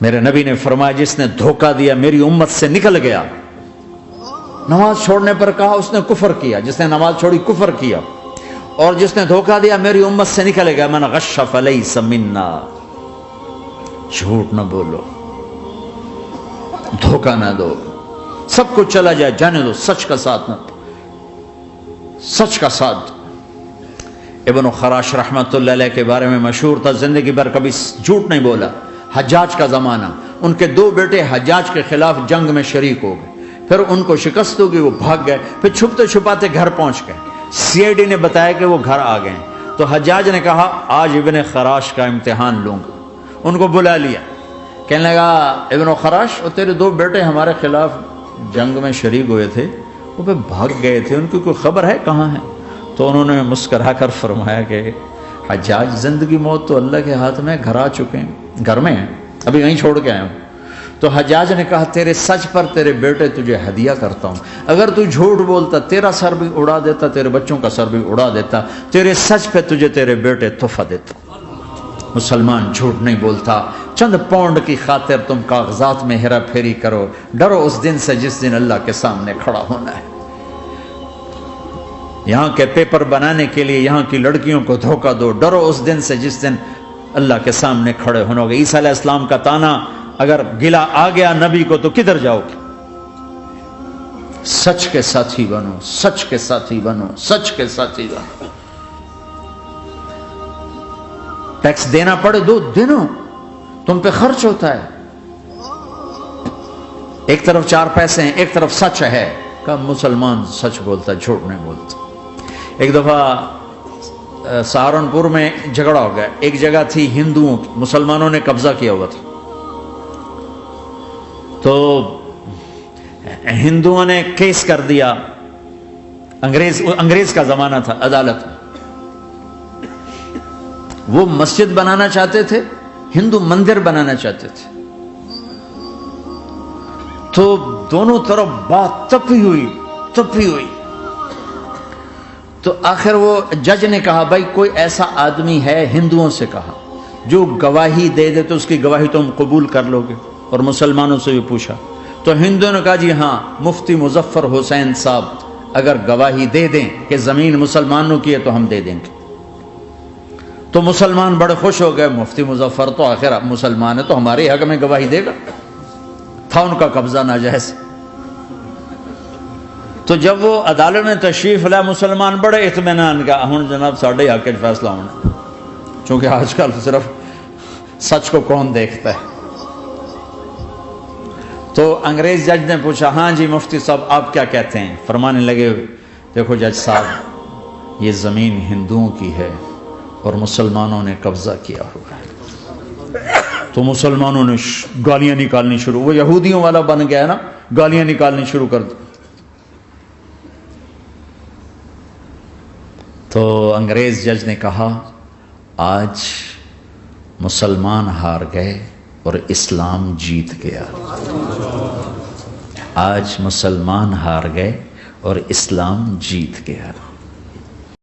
میرے نبی نے فرمایا جس نے دھوکہ دیا میری امت سے نکل گیا، نماز چھوڑنے پر کہا اس نے کفر کیا، جس نے نماز چھوڑی کفر کیا، اور جس نے دھوکہ دیا میری امت سے نکل گیا۔ من غش فلیس منا، جھوٹ نہ بولو، دھوکہ نہ دو، سب کچھ چلا جائے جانے دو، سچ کا ساتھ نہ، سچ کا ساتھ۔ ابن خراش رحمت اللہ علیہ کے بارے میں مشہور تھا، زندگی بھر کبھی جھوٹ نہیں بولا۔ حجاج کا زمانہ، ان کے دو بیٹے حجاج کے خلاف جنگ میں شریک ہو گئے، پھر ان کو شکست ہوگی، وہ بھاگ گئے، پھر چھپتے چھپاتے گھر پہنچ گئے، سی آئی ڈی نے بتایا کہ وہ گھر آ گئے، تو حجاج نے کہا آج ابن خراش کا امتحان لوں گا۔ ان کو بلا لیا، کہنے لگا ابن خراش، وہ تیرے دو بیٹے ہمارے خلاف جنگ میں شریک ہوئے تھے، وہ پہ بھاگ گئے تھے، ان کی کوئی خبر ہے کہاں ہے؟ تو انہوں نے مسکرا کر فرمایا کہ حجاج، زندگی موت تو اللہ کے ہاتھ میں، گھر آ چکے ہیں، گھر میں ہیں، ابھی وہیں چھوڑ کے آئے ہوں۔ تو حجاج نے کہا تیرے سچ پر تیرے بیٹے تجھے ہدیہ کرتا ہوں، اگر تو جھوٹ بولتا تیرا سر بھی اڑا دیتا، تیرے بچوں کا سر بھی اڑا دیتا، تیرے سچ پہ تجھے تیرے بیٹے تحفہ دیتا۔ مسلمان جھوٹ نہیں بولتا، چند پاؤنڈ کی خاطر تم کاغذات میں ہیرا پھیری کرو، ڈرو اس دن سے جس دن اللہ کے سامنے کھڑا ہونا ہے۔ یہاں کے پیپر بنانے کے لیے یہاں کی لڑکیوں کو دھوکہ دو، ڈرو اس دن سے جس دن اللہ کے سامنے کھڑے ہونا ہوگا۔ عیسیٰ علیہ السلام کا تانا اگر گلا آ گیا نبی کو تو کدھر جاؤ گے؟ سچ کے ساتھی بنو، سچ کے ساتھی بنو، سچ کے ساتھی بنو۔ ٹیکس دینا پڑے دو، دنو، تم پہ خرچ ہوتا ہے۔ ایک طرف چار پیسے ہیں، ایک طرف سچ ہے، کہ مسلمان سچ بولتا، جھوٹ نہیں بولتا۔ ایک دفعہ سہارنپور میں جھگڑا ہو گیا، ایک جگہ تھی ہندوؤں کی، مسلمانوں نے قبضہ کیا ہوا تھا، تو ہندوؤں نے کیس کر دیا، انگریز کا زمانہ تھا، عدالت میں۔ وہ مسجد بنانا چاہتے تھے، ہندو مندر بنانا چاہتے تھے، تو دونوں طرف بات تپی ہوئی، تو آخر وہ جج نے کہا بھائی کوئی ایسا آدمی ہے، ہندوؤں سے کہا، جو گواہی دے دے تو اس کی گواہی تم قبول کر لو گے؟ اور مسلمانوں سے بھی پوچھا، تو ہندوؤں نے کہا جی ہاں، مفتی مظفر حسین صاحب اگر گواہی دے دیں کہ زمین مسلمانوں کی ہے تو ہم دے دیں گے۔ تو مسلمان بڑے خوش ہو گئے، مفتی مظفر تو آخر مسلمان ہے تو ہمارے حق میں گواہی دے گا، تھا ان کا قبضہ ناجائز۔ تو جب وہ عدالت میں تشریف لائے، مسلمان بڑے اطمینان کا، ہن جناب ساڈے حق وچ فیصلہ ہونا، چونکہ آج کل صرف سچ کو کون دیکھتا ہے۔ تو انگریز جج نے پوچھا ہاں جی مفتی صاحب آپ کیا کہتے ہیں؟ فرمانے لگے دیکھو جج صاحب، یہ زمین ہندوؤں کی ہے اور مسلمانوں نے قبضہ کیا ہوا ہے۔ تو مسلمانوں نے گالیاں نکالنی شروع، وہ یہودیوں والا بن گیا نا، گالیاں نکالنی شروع کر دی۔ تو انگریز جج نے کہا آج مسلمان ہار گئے اور اسلام جیت گیا، آج مسلمان ہار گئے اور اسلام جیت گیا۔